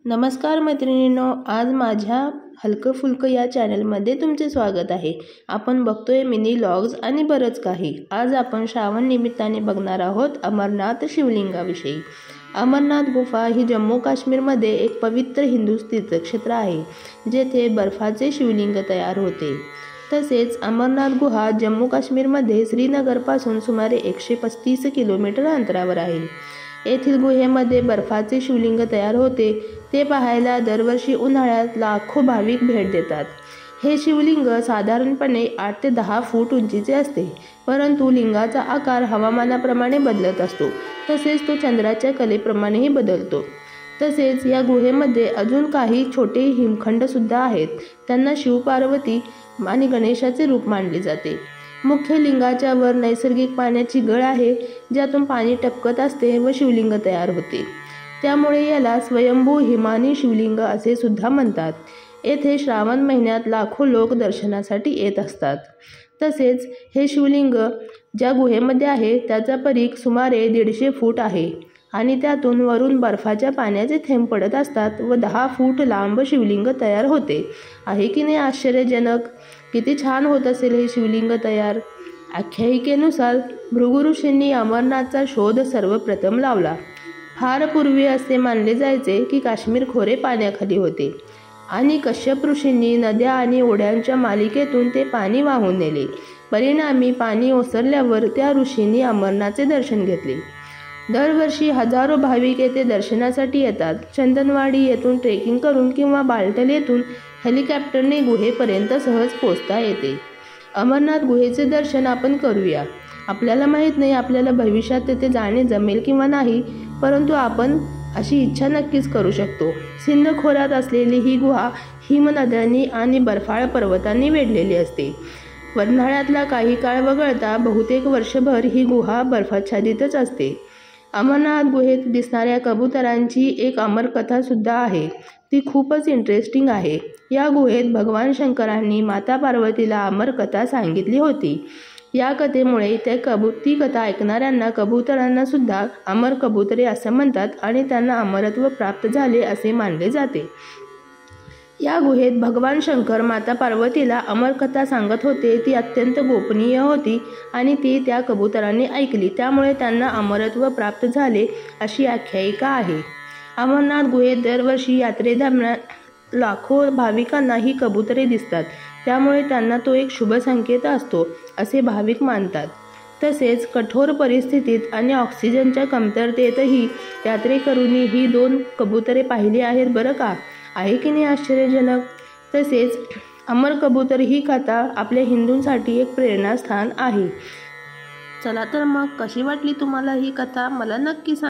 नमस्कार मैत्रिणींनो, आज माझ्या हलकं फुलकं या चॅनलमध्ये तुमचे स्वागत आहे। आपण बघतोय मिनी व्लॉग्स आणि बरंच काही। आज आपण श्रावण निमित्ताने बघणार आहोत अमरनाथ शिवलिंगाविषयी। अमरनाथ गुफा ही जम्मू काश्मीरमध्ये एक पवित्र हिंदू तीर्थक्षेत्र आहे, जेथे बर्फाचे शिवलिंग तयार होते। तसेच अमरनाथ गुहा जम्मू काश्मीरमध्ये श्रीनगरपासून सुमारे 135 किलोमीटर अंतरावर आहे। येथील गुहेमध्ये बर्फाचे शिवलिंग तयार होते ते पाहायला दरवर्षी उन्हाळ्यात लाखो भाविक भेट देतात। हे शिवलिंग साधारणपणे 8 ते 10 फूट उंचीचे असते, परंतु लिंगाचा आकार हवामानाप्रमाणे बदलत असतो, तसेच तो चंद्राच्या कलेप्रमाणेही बदलतो। तसेच या गुहेमध्ये अजून काही छोटे हिमखंड सुद्धा आहेत, त्यांना शिवपार्वती आणि गणेशाचे रूप मानले जाते। मुख्य लिंगाच्या वर नैसर्गिक पाण्याची गळ आहे, ज्यातून पाणी टपकत असते व शिवलिंग तयार होते, त्यामुळे याला स्वयंभू हिमानी शिवलिंग असे सुद्धा म्हणतात। येथे श्रावण महिन्यात लाखो लोक दर्शनासाठी येत असतात। तसेच हे शिवलिंग ज्या गुहेमध्ये आहे त्याचा परिघ सुमारे 150 फूट आहे आणि त्यातून वरून बर्फाच्या पाण्याचे थेंब पडत असतात व 10 फूट लांब शिवलिंग तयार होते। आहे की नाही आश्चर्यजनक? किती छान होत असेल हे शिवलिंग तयार। आख्यायिकेनुसार भृगु ऋषींनी अमरनाथचा शोध सर्वप्रथम लावला। फार पूर्वी असे मानले जायचे की काश्मीर खोरे पाण्याखाली होते आणि कश्यप ऋषींनी नद्या आणि ओढ्यांच्या मालिकेतून ते पाणी वाहून नेले। परिणामी पाणी ओसरल्यावर त्या ऋषींनी अमरनाथचे दर्शन घेतले। दरवर्षी हजारो भाविक येथे दर्शनासाठी येतात। चंदनवाडी येथून ट्रेकिंग करून किंवा बाल्टल येथून हेलिकॉप्टरने गुहेपर्यंत सहज पोहोचता येते। अमरनाथ गुहेचे दर्शन आपण करूया। आपल्याला माहीत नाही आपल्याला भविष्यात तेथे जाणे जमेल किंवा नाही, परंतु आपण अशी इच्छा नक्कीच करू शकतो। सिंध खोऱ्यात असलेली ही गुहा हिमनद्यांनी आणि बर्फाळ पर्वतांनी वेढलेली असते। उन्हाळ्यातला काही काळ वगळता बहुतेक वर्षभर ही गुहा बर्फाच्छादितच असते। अमरनाथ गुहेत दिसणाऱ्या कबुतरांची एक अमर कथा सुद्धा आहे, ती खूपच इंटरेस्टिंग आहे। या गुहेत भगवान शंकरांनी माता पार्वतीला अमर कथा सांगितली होती। या कथेमुळे ती कथा ऐकणाऱ्यांना कबुतरांना सुद्धा अमर कबुतरे असं म्हणतात आणि त्यांना अमरत्व प्राप्त झाले असे मानले जाते। या गुहेत भगवान शंकर माता पार्वतीला अमर कथा सांगत होते, ती अत्यंत गोपनीय होती आणि ती त्या कबुतरांनी ऐकली, त्यामुळे त्यांना अमरत्व प्राप्त झाले अशी आख्यायिका आहे। अमरनाथ गुहेत दरवर्षी यात्रेदरम्यान लाखो भाविकांना ही कबुतरे दिसतात, त्यामुळे त्यांना तो एक शुभ संकेत असतो असे भाविक मानतात। तसेच कठोर परिस्थितीत आणि ऑक्सिजनच्या कमतरतेतही यात्रेकरूंनी ही 2 कबुतरे पाहिली आहेत बरं का। आहे की नाही आश्चर्यजनक? तसेच अमर कबूतर ही कथा आपल्या हिंदूंसाठी एक प्रेरणास्थान आहे। चला तर मग कशी वाटली तुम्हाला ही कथा मला नक्की सांगा।